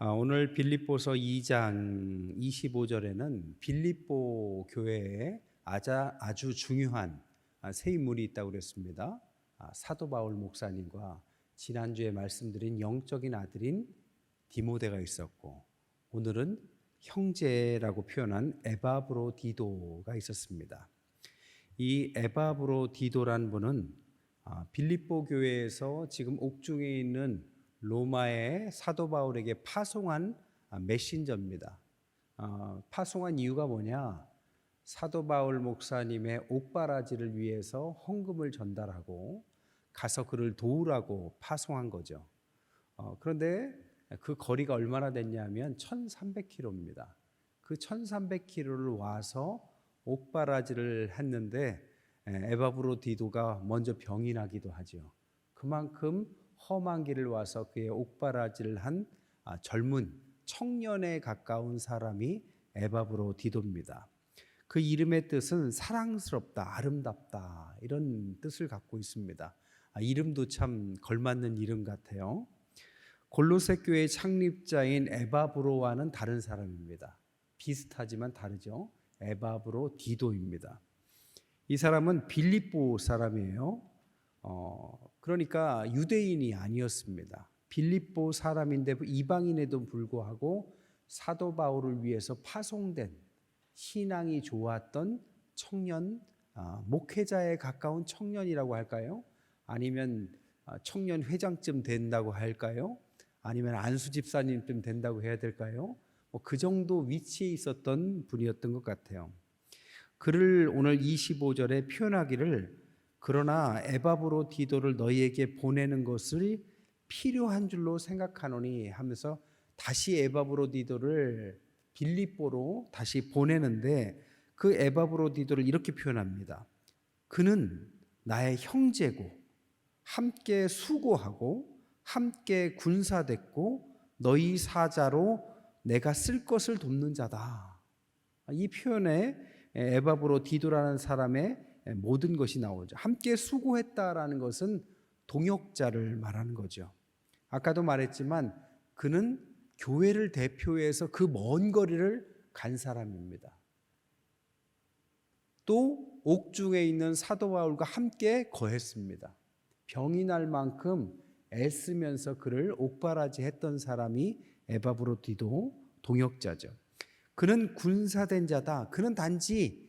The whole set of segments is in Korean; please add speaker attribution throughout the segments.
Speaker 1: 오늘 빌립보서 2장 25절에는 빌립보 교회에 아주 중요한 세 인물이 있다고 그랬습니다. 사도 바울 목사님과 지난주에 말씀드린 영적인 아들인 디모데가 있었고, 오늘은 형제라고 표현한 에바브로디도가 있었습니다. 이 에바브로디도란 분은 빌립보 교회에서 지금 옥중에 있는 로마의 사도 바울에게 파송한 메신저입니다. 파송한 이유가 뭐냐? 사도 바울 목사님의 옥바라지를 위해서 헌금을 전달하고 가서 그를 도우라고 파송한 거죠. 그런데 그 거리가 얼마나 됐냐면 1300km입니다. 그 1300km를 와서 옥바라지를 했는데 에바브로디도가 먼저 병이 나기도 하죠. 그만큼 험한 길을 와서 그의 옥바라지를 한 젊은 청년에 가까운 사람이 에바브로디도입니다. 그 이름의 뜻은 사랑스럽다, 아름답다, 이런 뜻을 갖고 있습니다. 이름도 참 걸맞는 이름 같아요. 골로새 교회 창립자인 에바브로와는 다른 사람입니다. 비슷하지만 다르죠. 에바브로디도입니다. 이 사람은 빌립보 사람이에요. 그러니까 유대인이 아니었습니다. 빌립보 사람인데 이방인에도 불구하고 사도 바울을 위해서 파송된 신앙이 좋았던 청년, 목회자에 가까운 청년이라고 할까요? 아니면 청년 회장쯤 된다고 할까요? 아니면 안수 집사님쯤 된다고 해야 될까요? 그 정도 위치에 있었던 분이었던 것 같아요. 그를 오늘 25절에 표현하기를, 그러나 에바브로디도를 너희에게 보내는 것을 필요한 줄로 생각하노니 하면서 다시 에바브로디도를 빌립보로 다시 보내는데, 그 에바브로디도를 이렇게 표현합니다. 그는 나의 형제고 함께 수고하고 함께 군사됐고 너희 사자로 내가 쓸 것을 돕는 자다. 이 표현에 에바브로디도라는 사람의 모든 것이 나오죠. 함께 수고했다라는 것은 동역자를 말하는 거죠. 아까도 말했지만 그는 교회를 대표해서 그 먼 거리를 간 사람입니다. 또 옥중에 있는 사도 바울과 함께 거했습니다. 병이 날 만큼 애쓰면서 그를 옥바라지 했던 사람이 에바브로디도 동역자죠. 그는 군사된 자다. 그는 단지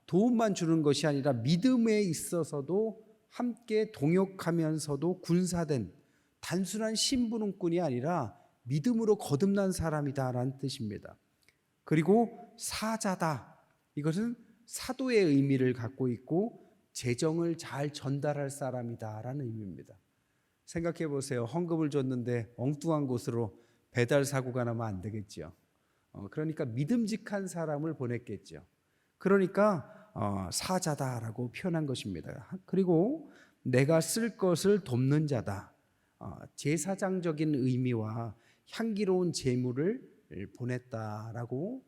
Speaker 1: 도움만 주는 것이 아니라 믿음에 있어서도 함께 동역하면서도 군사된 단순한 심부름꾼이 아니라 믿음으로 거듭난 사람이다라는 뜻입니다. 그리고 사자다. 이것은 사도의 의미를 갖고 있고 재정을 잘 전달할 사람이다라는 의미입니다. 생각해 보세요. 헌금을 줬는데 엉뚱한 곳으로 배달 사고가 나면 안 되겠죠. 그러니까 믿음직한 사람을 보냈겠죠. 그러니까 사자다라고 표현한 것입니다. 그리고 내가 쓸 것을 돕는 자다. 제사장적인 의미와 향기로운 제물을 보냈다라고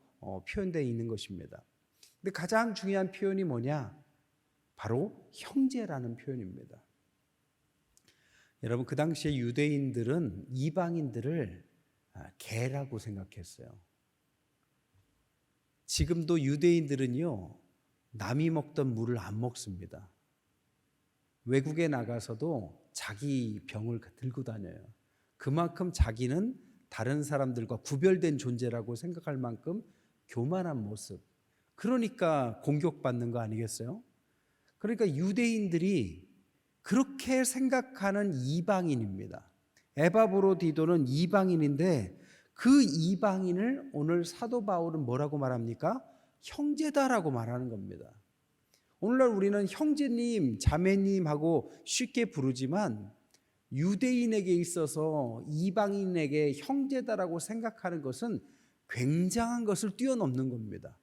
Speaker 1: 표현되어 있는 것입니다. 근데 가장 중요한 표현이 뭐냐? 바로 형제라는 표현입니다. 여러분, 그 당시에 유대인들은 이방인들을 개라고 생각했어요. 지금도 유대인들은요, 남이 먹던 물을 안 먹습니다. 외국에 나가서도 자기 병을 들고 다녀요. 그만큼 자기는 다른 사람들과 구별된 존재라고 생각할 만큼 교만한 모습. 그러니까 공격받는 거 아니겠어요? 그러니까 유대인들이 그렇게 생각하는 이방인입니다. 에바브로디도는 이방인인데 그 이방인을 오늘 사도 바울은 뭐라고 말합니까? 형제다라고 말하는 겁니다. 오늘날 우리는 형제님, 자매님하고 쉽게 부르지만 유대인에게 있어서 이방인에게 형제다라고 생각하는 것은 굉장한 것을 뛰어넘는 겁니다.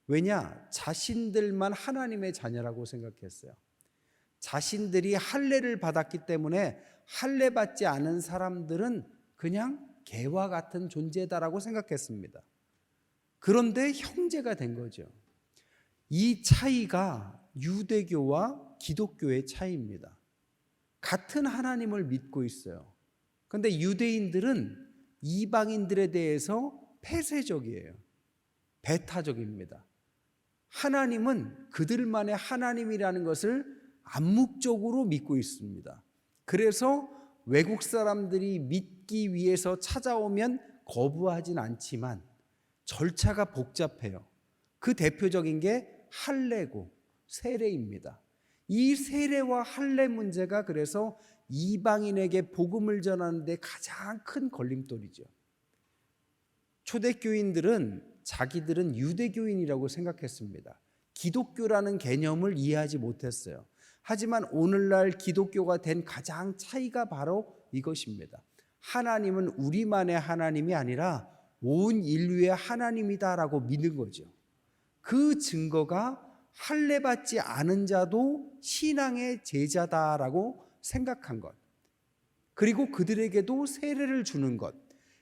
Speaker 1: 왜냐? 자신들만 하나님의 자녀라고 생각했어요. 자신들이 할례를 받았기 때문에 할례 받지 않은 사람들은 그냥 개와 같은 존재다라고 생각했습니다. 그런데 형제가 된 거죠. 이 차이가 유대교와 기독교의 차이입니다. 같은 하나님을 믿고 있어요. 그런데 유대인들은 이방인들에 대해서 폐쇄적이에요. 배타적입니다. 하나님은 그들만의 하나님이라는 것을 암묵적으로 믿고 있습니다. 그래서 외국 사람들이 믿기 위해서 찾아오면 거부하진 않지만 절차가 복잡해요. 그 대표적인 게 할례고 세례입니다. 이 세례와 할례 문제가 그래서 이방인에게 복음을 전하는 데 가장 큰 걸림돌이죠. 초대교인들은 자기들은 유대교인이라고 생각했습니다. 기독교라는 개념을 이해하지 못했어요. 하지만 오늘날 기독교가 된 가장 차이가 바로 이것입니다. 하나님은 우리만의 하나님이 아니라 온 인류의 하나님이다라고 믿는 거죠. 그 증거가 할례 받지 않은 자도 신앙의 제자다라고 생각한 것, 그리고 그들에게도 세례를 주는 것.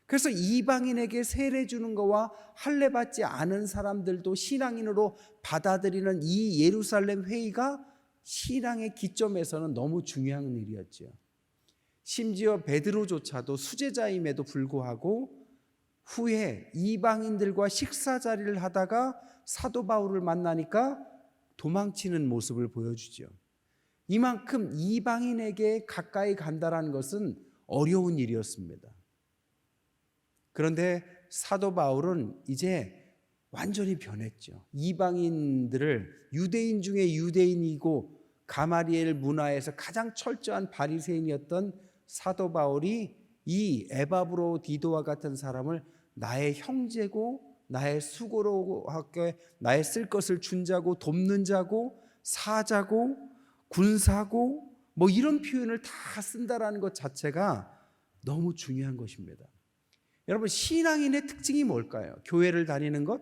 Speaker 1: 그래서 이방인에게 세례 주는 것과 할례 받지 않은 사람들도 신앙인으로 받아들이는 이 예루살렘 회의가 신앙의 기점에서는 너무 중요한 일이었죠. 심지어 베드로조차도 수제자임에도 불구하고 후에 이방인들과 식사 자리를 하다가 사도 바울을 만나니까 도망치는 모습을 보여주죠. 이만큼 이방인에게 가까이 간다는 것은 어려운 일이었습니다. 그런데 사도 바울은 이제 완전히 변했죠. 이방인들을, 유대인 중에 유대인이고 가마리엘 문화에서 가장 철저한 바리새인이었던 사도 바울이 이 에바브로디도와 같은 사람을 나의 형제고 나의 수고로 학교에 나의 쓸 것을 준 자고 돕는 자고 사자고 군사고 뭐 이런 표현을 다 쓴다라는 것 자체가 너무 중요한 것입니다. 여러분, 신앙인의 특징이 뭘까요? 교회를 다니는 것?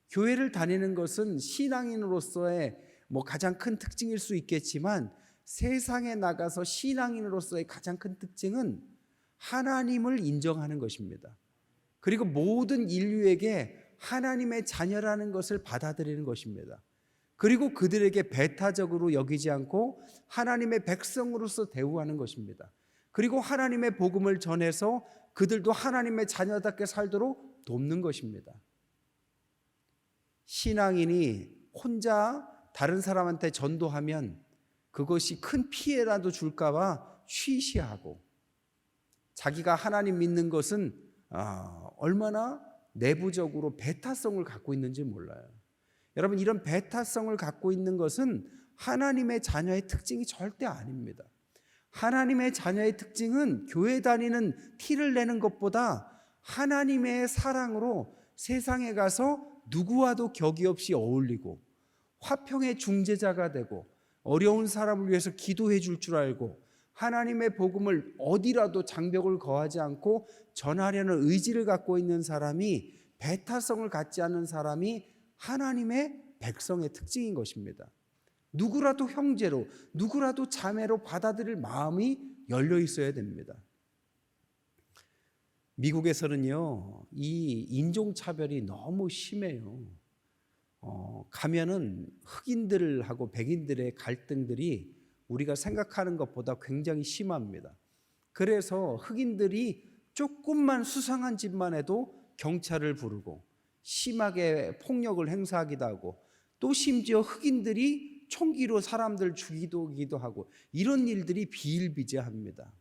Speaker 1: 교회를 다니는 것은 신앙인으로서의 가장 큰 특징일 수 있겠지만 세상에 나가서 신앙인으로서의 가장 큰 특징은 하나님을 인정하는 것입니다. 그리고 모든 인류에게 하나님의 자녀라는 것을 받아들이는 것입니다. 그리고 그들에게 배타적으로 여기지 않고 하나님의 백성으로서 대우하는 것입니다. 그리고 하나님의 복음을 전해서 그들도 하나님의 자녀답게 살도록 돕는 것입니다. 신앙인이 혼자 다른 사람한테 전도하면 그것이 큰 피해라도 줄까 봐 쉬쉬하고, 자기가 하나님 믿는 것은 얼마나 내부적으로 배타성을 갖고 있는지 몰라요. 여러분, 이런 배타성을 갖고 있는 것은 하나님의 자녀의 특징이 절대 아닙니다. 하나님의 자녀의 특징은 교회 다니는 티를 내는 것보다 하나님의 사랑으로 세상에 가서 누구와도 격이 없이 어울리고 화평의 중재자가 되고 어려운 사람을 위해서 기도해 줄 줄 알고 하나님의 복음을 어디라도 장벽을 거하지 않고 전하려는 의지를 갖고 있는 사람이, 배타성을 갖지 않는 사람이 하나님의 백성의 특징인 것입니다. 누구라도 형제로, 누구라도 자매로 받아들일 마음이 열려 있어야 됩니다. 미국에서는요, 이 인종차별이 너무 심해요. 가면은 흑인들하고 백인들의 갈등들이 우리가 생각하는 것보다 굉장히 심합니다. 그래서 흑인들이 조금만 수상한 짓만 해도 경찰을 부르고 심하게 폭력을 행사하기도 하고, 또 심지어 흑인들이 총기로 사람들 죽이기도 하고, 이런 일들이 비일비재합니다.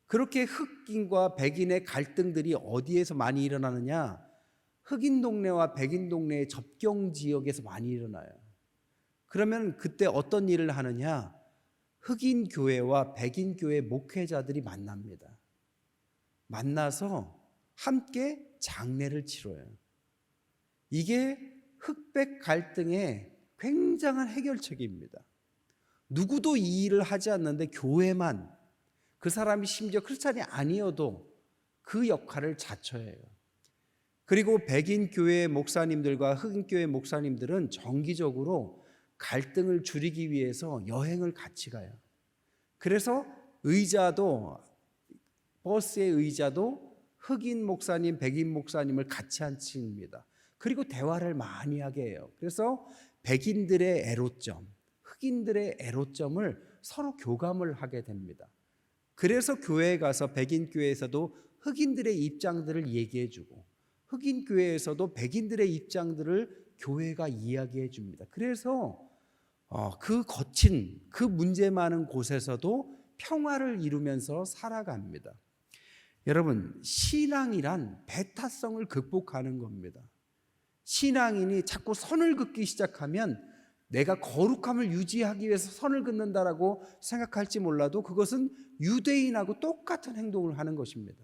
Speaker 1: 그렇게 흑인과 백인의 갈등들이 어디에서 많이 일어나느냐? 흑인 동네와 백인 동네의 접경 지역에서 많이 일어나요. 그러면 그때 어떤 일을 하느냐? 흑인 교회와 백인 교회 목회자들이 만납니다. 만나서 함께 장례를 치러요. 이게 흑백 갈등의 굉장한 해결책입니다. 누구도 이 일을 하지 않는데 교회만, 그 사람이 심지어 크리스찬이 아니어도 그 역할을 자처해요. 그리고 백인 교회 목사님들과 흑인 교회 목사님들은 정기적으로 갈등을 줄이기 위해서 여행을 같이 가요. 그래서 의자도, 버스의 의자도 흑인 목사님, 백인 목사님을 같이 앉힙니다. 그리고 대화를 많이 하게 해요. 그래서 백인들의 애로점, 흑인들의 애로점을 서로 교감을 하게 됩니다. 그래서 교회에 가서 백인 교회에서도 흑인들의 입장들을 얘기해주고 흑인 교회에서도 백인들의 입장들을 교회가 이야기해 줍니다. 그래서 그 거친 그 문제 많은 곳에서도 평화를 이루면서 살아갑니다. 여러분, 신앙이란 배타성을 극복하는 겁니다. 신앙인이 자꾸 선을 긋기 시작하면 내가 거룩함을 유지하기 위해서 선을 긋는다라고 생각할지 몰라도 그것은 유대인하고 똑같은 행동을 하는 것입니다.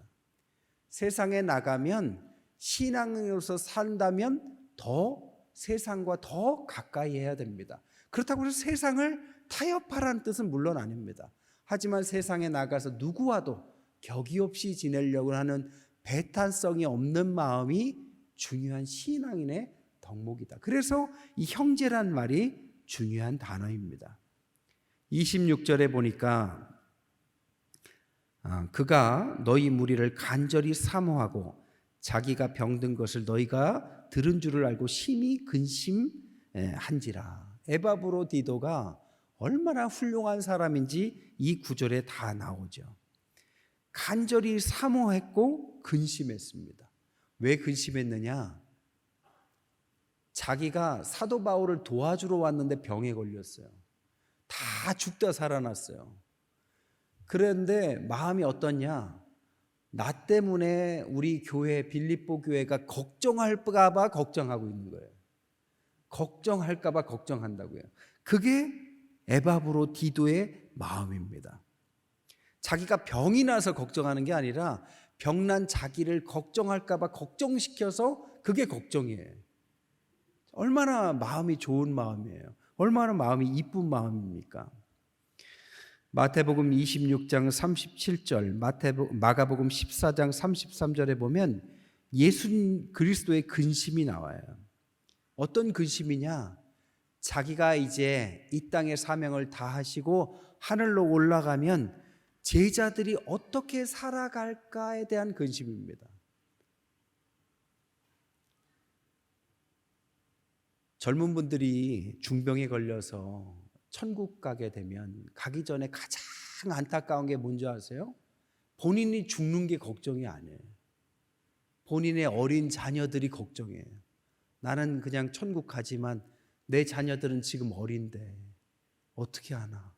Speaker 1: 세상에 나가면 신앙으로서 산다면 더 세상과 더 가까이 해야 됩니다. 그렇다고 해서 세상을 타협하라는 뜻은 물론 아닙니다. 하지만 세상에 나가서 누구와도 격의 없이 지내려고 하는 배탄성이 없는 마음이 중요한 신앙인의 덕목이다. 그래서 이 형제란 말이 중요한 단어입니다. 26절에 보니까 그가 너희 무리를 간절히 사모하고 자기가 병든 것을 너희가 들은 줄을 알고 심히 근심한지라. 에바브로디도가 얼마나 훌륭한 사람인지 이 구절에 다 나오죠. 간절히 사모했고 근심했습니다. 왜 근심했느냐? 자기가 사도 바울을 도와주러 왔는데 병에 걸렸어요. 다 죽다 살아났어요. 그런데 마음이 어떻냐? 나 때문에 우리 교회 빌립보 교회가 걱정할까 봐 걱정하고 있는 거예요. 걱정할까 봐 걱정한다고요. 그게 에바브로디도의 마음입니다. 자기가 병이 나서 걱정하는 게 아니라 병난 자기를 걱정할까 봐 걱정시켜서 그게 걱정이에요. 얼마나 마음이 좋은 마음이에요. 얼마나 마음이 이쁜 마음입니까? 마태복음 26장 37절, 마가복음 14장 33절에 보면 예수 그리스도의 근심이 나와요. 어떤 근심이냐? 자기가 이제 이 땅의 사명을 다 하시고 하늘로 올라가면 제자들이 어떻게 살아갈까에 대한 근심입니다. 젊은 분들이 중병에 걸려서 천국 가게 되면 가기 전에 가장 안타까운 게 뭔지 아세요? 본인이 죽는 게 걱정이 아니에요. 본인의 어린 자녀들이 걱정이에요. 나는 그냥 천국 가지만 내 자녀들은 지금 어린데 어떻게 하나?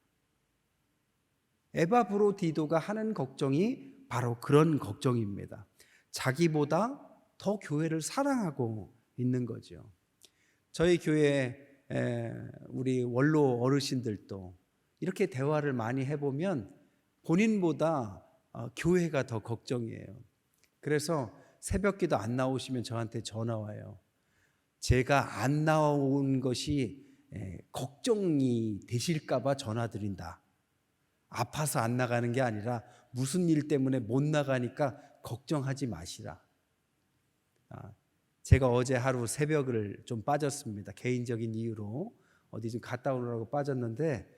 Speaker 1: 에바브로디도가 하는 걱정이 바로 그런 걱정입니다. 자기보다 더 교회를 사랑하고 있는 거죠. 저희 교회 우리 원로 어르신들도 이렇게 대화를 많이 해보면 본인보다 교회가 더 걱정이에요. 그래서 새벽기도 안 나오시면 저한테 전화 와요. 제가 안 나온 것이 걱정이 되실까 봐 전화 드린다. 아파서 안 나가는 게 아니라 무슨 일 때문에 못 나가니까 걱정하지 마시라. 제가 어제 하루 새벽을 좀 빠졌습니다. 개인적인 이유로 어디 좀 갔다 오느라고 빠졌는데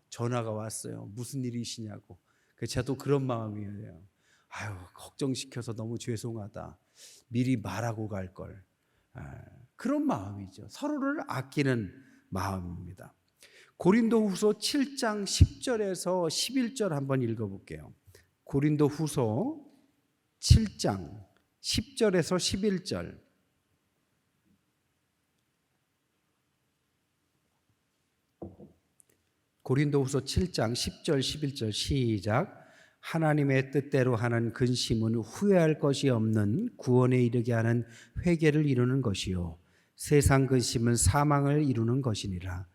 Speaker 1: 전화가 왔어요. 무슨 일이시냐고. 그래서 저도 그런 마음이에요. 아유, 걱정시켜서 너무 죄송하다. 미리 말하고 갈 걸. 그런 마음이죠. 서로를 아끼는 마음입니다. 고린도후서 7장 10절에서 11절 한번 읽어볼게요. 고린도후서 7장 10절에서 11절. 고린도후서 7장 10절 11절 시작. 하나님의 뜻대로 하는 근심은 후회할 것이 없는 구원에 이르게 하는 회개를 이루는 것이요 세상 근심은 사망을 이루는 것이니라.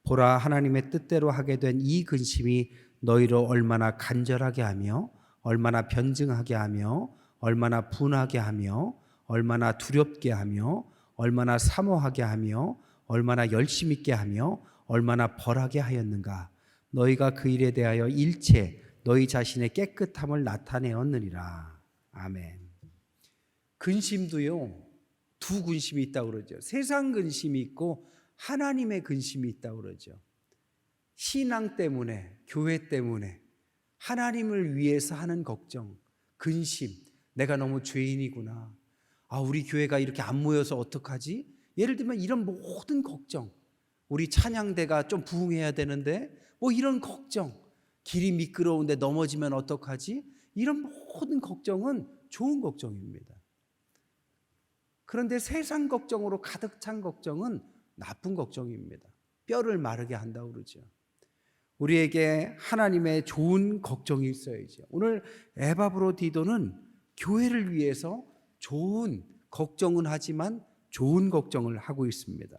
Speaker 1: 보라, 하나님의 뜻대로 하게 된 이 근심이 너희를 얼마나 간절하게 하며 얼마나 변증하게 하며 얼마나 분하게 하며 얼마나 두렵게 하며 얼마나 사모하게 하며 얼마나 열심 있게 하며 얼마나 벌하게 하였는가. 너희가 그 일에 대하여 일체 너희 자신의 깨끗함을 나타내었느니라. 아멘. 근심도요, 두 근심이 있다고 그러죠. 세상 근심이 있고 하나님의 근심이 있다고 그러죠. 신앙 때문에, 교회 때문에 하나님을 위해서 하는 걱정, 근심. 내가 너무 죄인이구나. 우리 교회가 이렇게 안 모여서 어떡하지? 예를 들면 이런 모든 걱정. 우리 찬양대가 좀 부흥해야 되는데 뭐 이런 걱정. 길이 미끄러운데 넘어지면 어떡하지? 이런 모든 걱정은 좋은 걱정입니다. 그런데 세상 걱정으로 가득 찬 걱정은 나쁜 걱정입니다. 뼈를 마르게 한다고 그러죠. 우리에게 하나님의 좋은 걱정이 있어야죠. 오늘 에바브로디도는 교회를 위해서 좋은 걱정은 하지만 좋은 걱정을 하고 있습니다.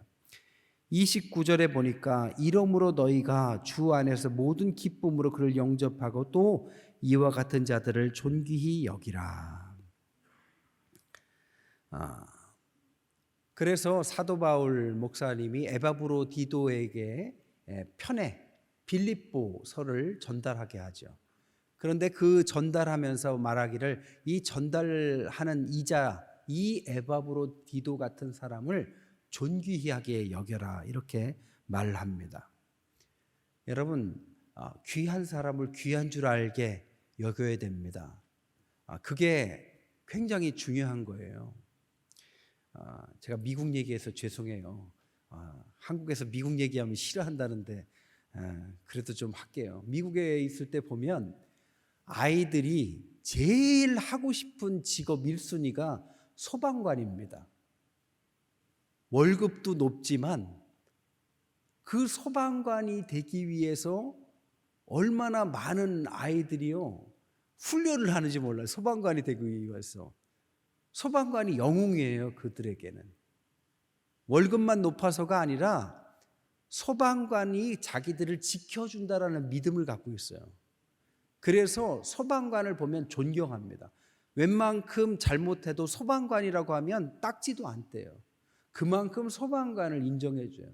Speaker 1: 29절에 보니까 이러므로 너희가 주 안에서 모든 기쁨으로 그를 영접하고 또 이와 같은 자들을 존귀히 여기라. 그래서 사도 바울 목사님이 에바브로디도에게 편에 빌립보서를 전달하게 하죠. 그런데 그 전달하면서 말하기를 이 전달하는 이자 이 에바브로디도 같은 사람을 존귀하게 여겨라 이렇게 말합니다. 여러분 귀한 사람을 귀한 줄 알게 여겨야 됩니다. 그게 굉장히 중요한 거예요. 제가 미국 얘기해서 죄송해요. 한국에서 미국 얘기하면 싫어한다는데 그래도 좀 할게요. 미국에 있을 때 보면 아이들이 제일 하고 싶은 직업 1순위가 소방관입니다. 월급도 높지만 그 소방관이 되기 위해서 얼마나 많은 아이들이요 훈련을 하는지 몰라요. 소방관이 되기 위해서. 소방관이 영웅이에요. 그들에게는 월급만 높아서가 아니라 소방관이 자기들을 지켜준다라는 믿음을 갖고 있어요. 그래서 소방관을 보면 존경합니다. 웬만큼 잘못해도 소방관이라고 하면 딱지도 안 떼요. 그만큼 소방관을 인정해 줘요.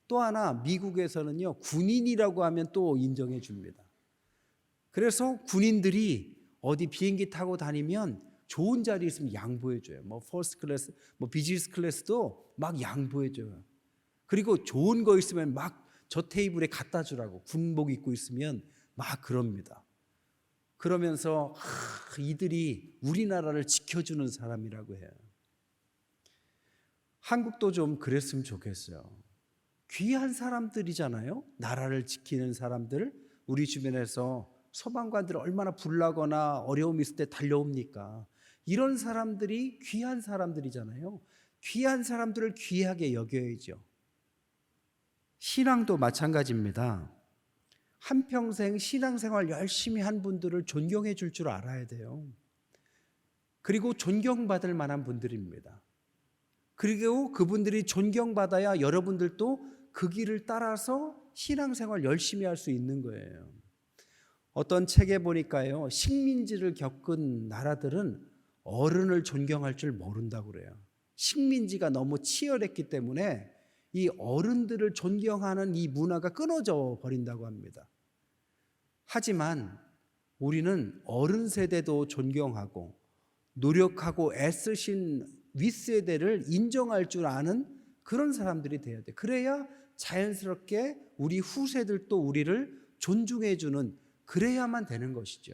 Speaker 1: 또 하나 미국에서는요 군인이라고 하면 또 인정해 줍니다. 그래서 군인들이 어디 비행기 타고 다니면 좋은 자리 있으면 양보해 줘요. 뭐 퍼스트 클래스, 뭐 비즈니스 클래스도 막 양보해 줘요. 그리고 좋은 거 있으면 막 저 테이블에 갖다 주라고 군복 입고 있으면 막 그럽니다. 그러면서 이들이 우리나라를 지켜주는 사람이라고 해요. 한국도 좀 그랬으면 좋겠어요. 귀한 사람들이잖아요. 나라를 지키는 사람들. 우리 주변에서 소방관들 얼마나 불나거나 어려움이 있을 때 달려옵니까? 이런 사람들이 귀한 사람들이잖아요. 귀한 사람들을 귀하게 여겨야죠. 신앙도 마찬가지입니다. 한평생 신앙생활 열심히 한 분들을 존경해 줄 줄 알아야 돼요. 그리고 존경받을 만한 분들입니다. 그리고 그분들이 존경받아야 여러분들도 그 길을 따라서 신앙생활 열심히 할 수 있는 거예요. 어떤 책에 보니까요, 식민지를 겪은 나라들은 어른을 존경할 줄 모른다고 그래요. 식민지가 너무 치열했기 때문에 이 어른들을 존경하는 이 문화가 끊어져 버린다고 합니다. 하지만 우리는 어른 세대도 존경하고 노력하고 애쓰신 윗세대를 인정할 줄 아는 그런 사람들이 돼야 돼. 그래야 자연스럽게 우리 후세들도 우리를 존중해 주는 그래야만 되는 것이죠.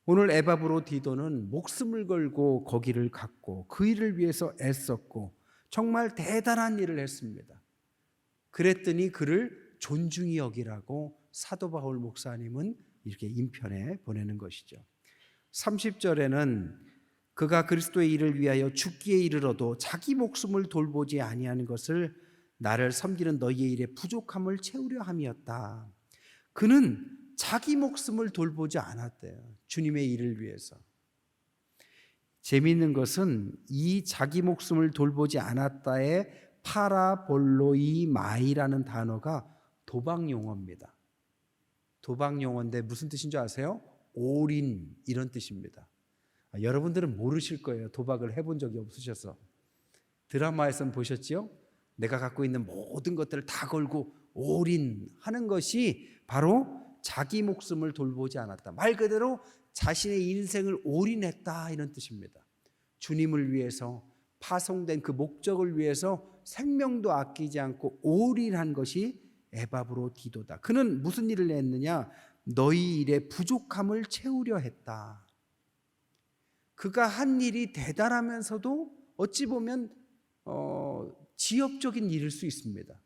Speaker 1: 오늘 에바브로디도는 목숨을 걸고 거기를 갔고 그 일을 위해서 애썼고 정말 대단한 일을 했습니다. 그랬더니 그를 존중히 여기라고 사도 바울 목사님은 이렇게 인편에 보내는 것이죠. 30절에는 그가 그리스도의 일을 위하여 죽기에 이르러도 자기 목숨을 돌보지 아니하는 것을 나를 섬기는 너희의 일에 부족함을 채우려 함이었다. 그는 자기 목숨을 돌보지 않았대요. 주님의 일을 위해서. 재미있는 것은 이 자기 목숨을 돌보지 않았다의 파라볼로이마이라는 단어가 도박 용어입니다. 도박 용어인데 무슨 뜻인 줄 아세요? 올인 이런 뜻입니다. 여러분들은 모르실 거예요. 도박을 해본 적이 없으셔서. 드라마에서는 보셨죠? 내가 갖고 있는 모든 것들을 다 걸고 올인하는 것이 바로 자기 목숨을 돌보지 않았다. 말 그대로 자신의 인생을 올인했다 이런 뜻입니다. 주님을 위해서 파송된 그 목적을 위해서 생명도 아끼지 않고 올인한 것이 에바브로디도다. 그는 무슨 일을 했느냐? 너희 일의 부족함을 채우려 했다. 그가 한 일이 대단하면서도 어찌 보면 지역적인 일일 수 있습니다.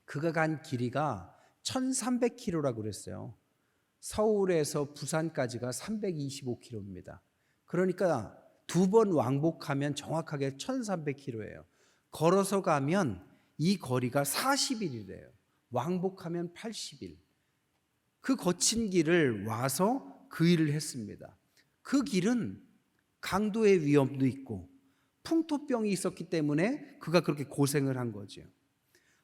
Speaker 1: 그가 간 길이가 1300km라고 그랬어요. 서울에서 부산까지가 325km입니다. 그러니까 2번 왕복하면 정확하게 1300km예요. 걸어서 가면 이 거리가 40일이래요. 왕복하면 80일. 그 거친 길을 와서 그 일을 했습니다. 그 길은 강도의 위험도 있고 풍토병이 있었기 때문에 그가 그렇게 고생을 한 거죠.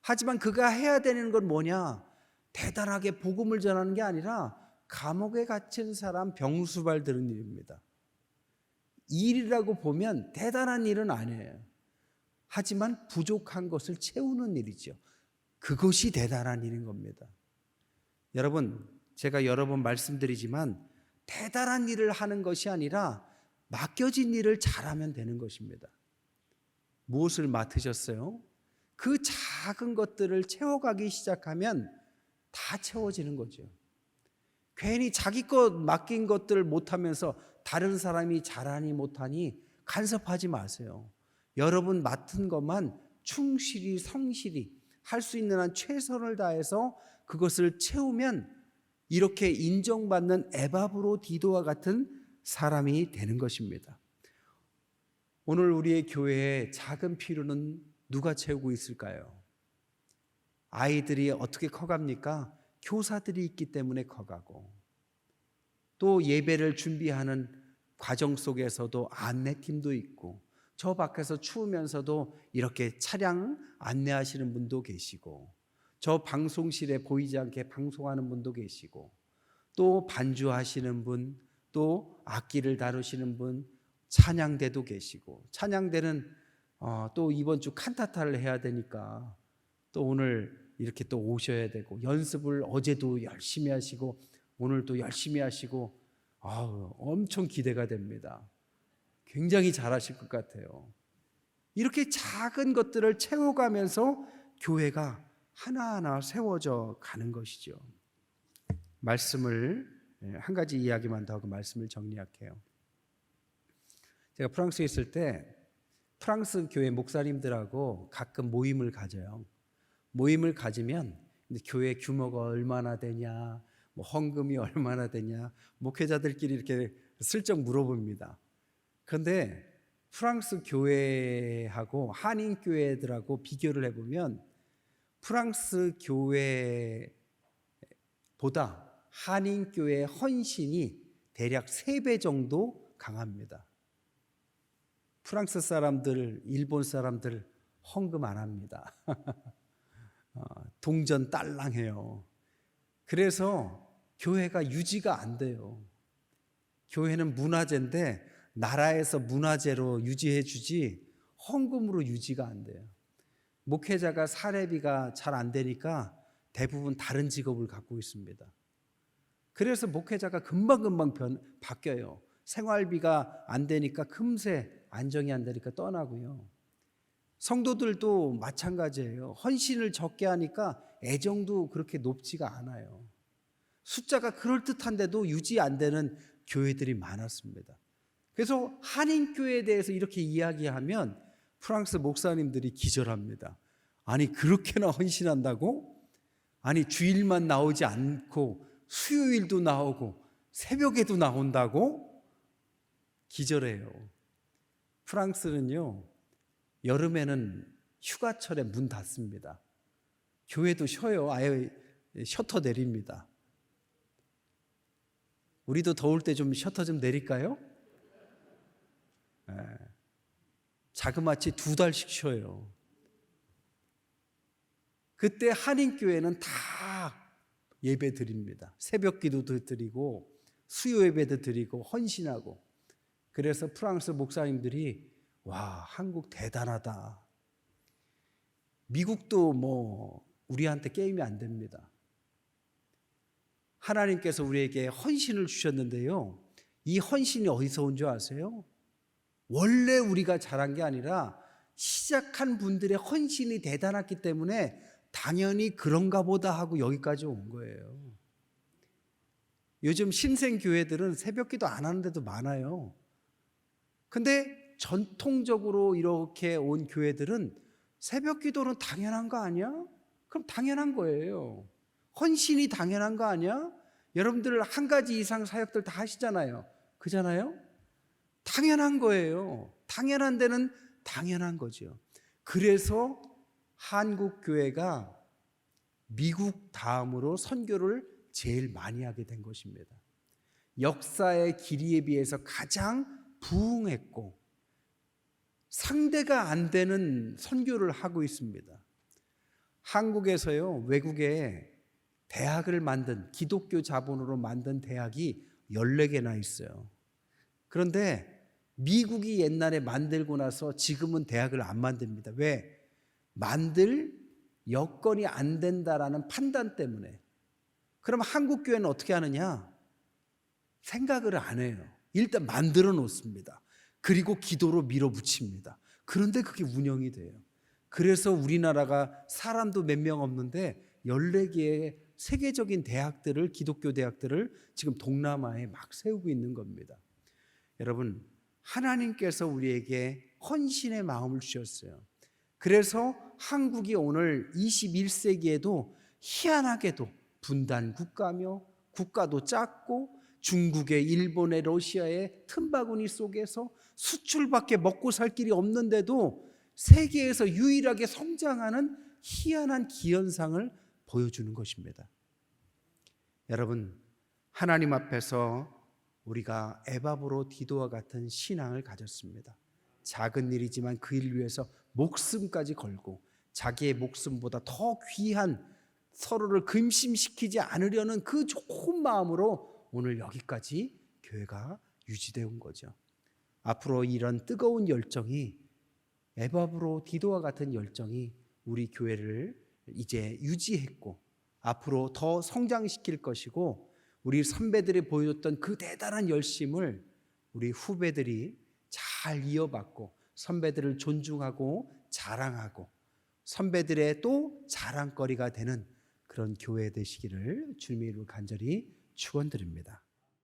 Speaker 1: 하지만 그가 해야 되는 건 뭐냐? 대단하게 복음을 전하는 게 아니라 감옥에 갇힌 사람 병수발 드는 일입니다. 일이라고 보면 대단한 일은 아니에요. 하지만 부족한 것을 채우는 일이죠. 그것이 대단한 일인 겁니다. 여러분, 제가 여러 번 말씀드리지만 대단한 일을 하는 것이 아니라 맡겨진 일을 잘하면 되는 것입니다. 무엇을 맡으셨어요? 그 작은 것들을 채워가기 시작하면 다 채워지는 거죠. 괜히 자기 것 맡긴 것들을 못하면서 다른 사람이 잘하니 못하니 간섭하지 마세요. 여러분 맡은 것만 충실히 성실히 할 수 있는 한 최선을 다해서 그것을 채우면 이렇게 인정받는 에바브로디도와 같은 사람이 되는 것입니다. 오늘 우리의 교회의 작은 필요는 누가 채우고 있을까요? 아이들이 어떻게 커갑니까? 교사들이 있기 때문에 커가고, 또 예배를 준비하는 과정 속에서도 안내팀도 있고, 저 밖에서 추우면서도 이렇게 차량 안내하시는 분도 계시고, 저 방송실에 보이지 않게 방송하는 분도 계시고, 또 반주하시는 분, 또 악기를 다루시는 분, 찬양대도 계시고, 찬양대는 또 이번 주 칸타타를 해야 되니까 또 오늘 이렇게 또 오셔야 되고, 연습을 어제도 열심히 하시고 오늘도 열심히 하시고, 엄청 기대가 됩니다. 굉장히 잘하실 것 같아요. 이렇게 작은 것들을 채워가면서 교회가 하나하나 세워져 가는 것이죠. 말씀을 한 가지 이야기만 더 하고 말씀을 정리할게요. 제가 프랑스에 있을 때 프랑스 교회 목사님들하고 가끔 모임을 가져요. 모임을 가지면 교회 규모가 얼마나 되냐, 뭐 헌금이 얼마나 되냐, 목회자들끼리 이렇게 슬쩍 물어봅니다. 그런데 프랑스 교회하고 한인 교회들하고 비교를 해보면 프랑스 교회보다 한인 교회의 헌신이 대략 3배 정도 강합니다. 프랑스 사람들, 일본 사람들 헌금 안 합니다. 동전 딸랑해요. 그래서 교회가 유지가 안 돼요. 교회는 문화재인데 나라에서 문화재로 유지해 주지 헌금으로 유지가 안 돼요. 목회자가 사례비가 잘 안 되니까 대부분 다른 직업을 갖고 있습니다. 그래서 목회자가 금방금방 바뀌어요. 생활비가 안 되니까 금세 안정이 안 되니까 떠나고요. 성도들도 마찬가지예요. 헌신을 적게 하니까 애정도 그렇게 높지가 않아요. 숫자가 그럴듯한데도 유지 안 되는 교회들이 많았습니다. 그래서 한인교회에 대해서 이렇게 이야기하면 프랑스 목사님들이 기절합니다. 아니 그렇게나 헌신한다고? 아니 주일만 나오지 않고 수요일도 나오고 새벽에도 나온다고? 기절해요. 프랑스는요, 여름에는 휴가철에 문 닫습니다. 교회도 쉬어요. 아예 셔터 내립니다. 우리도 더울 때 좀 셔터 좀 내릴까요? 자그마치 2달씩 쉬어요. 그때 한인교회는 다 예배 드립니다. 새벽 기도도 드리고 수요 예배도 드리고 헌신하고. 그래서 프랑스 목사님들이 와, 한국 대단하다. 미국도 뭐 우리한테 게임이 안 됩니다. 하나님께서 우리에게 헌신을 주셨는데요, 이 헌신이 어디서 온 줄 아세요? 원래 우리가 잘한 게 아니라 시작한 분들의 헌신이 대단했기 때문에 당연히 그런가 보다 하고 여기까지 온 거예요. 요즘 신생교회들은 새벽기도 안 하는 데도 많아요. 근데 전통적으로 이렇게 온 교회들은 새벽기도는 당연한 거 아니야? 그럼 당연한 거예요. 헌신이 당연한 거 아니야? 여러분들 한 가지 이상 사역들 다 하시잖아요. 그잖아요? 당연한 거예요. 당연한 데는 당연한 거죠. 그래서 한국 교회가 미국 다음으로 선교를 제일 많이 하게 된 것입니다. 역사의 길이에 비해서 가장 부흥했고 상대가 안 되는 선교를 하고 있습니다. 한국에서요, 외국에 대학을 만든, 기독교 자본으로 만든 대학이 14개나 있어요. 그런데 미국이 옛날에 만들고 나서 지금은 대학을 안 만듭니다. 왜? 만들 여건이 안 된다라는 판단 때문에. 그럼 한국 교회는 어떻게 하느냐? 생각을 안 해요. 일단 만들어 놓습니다. 그리고 기도로 밀어붙입니다. 그런데 그게 운영이 돼요. 그래서 우리나라가 사람도 몇 명 없는데 14개의 세계적인 대학들을, 기독교 대학들을 지금 동남아에 막 세우고 있는 겁니다. 여러분, 하나님께서 우리에게 헌신의 마음을 주셨어요. 그래서 한국이 오늘 21세기에도 희한하게도 분단 국가며 국가도 작고 중국의, 일본의, 러시아의 틈바구니 속에서 수출밖에 먹고 살 길이 없는데도 세계에서 유일하게 성장하는 희한한 기현상을 보여주는 것입니다. 여러분, 하나님 앞에서 우리가 에바브로디도와 같은 신앙을 가졌습니다. 작은 일이지만 그 일 위해서 목숨까지 걸고 자기의 목숨보다 더 귀한 서로를 근심시키지 않으려는 그 좋은 마음으로 오늘 여기까지 교회가 유지되어 온 거죠. 앞으로 이런 뜨거운 열정이, 에바브로디도와 같은 열정이 우리 교회를 이제 유지했고 앞으로 더 성장시킬 것이고, 우리 선배들이 보여줬던 그 대단한 열심을 우리 후배들이 잘 이어받고 선배들을 존중하고 자랑하고 선배들의 또 자랑거리가 되는 그런 교회 되시기를 주님의 이름으로 간절히 축원드립니다.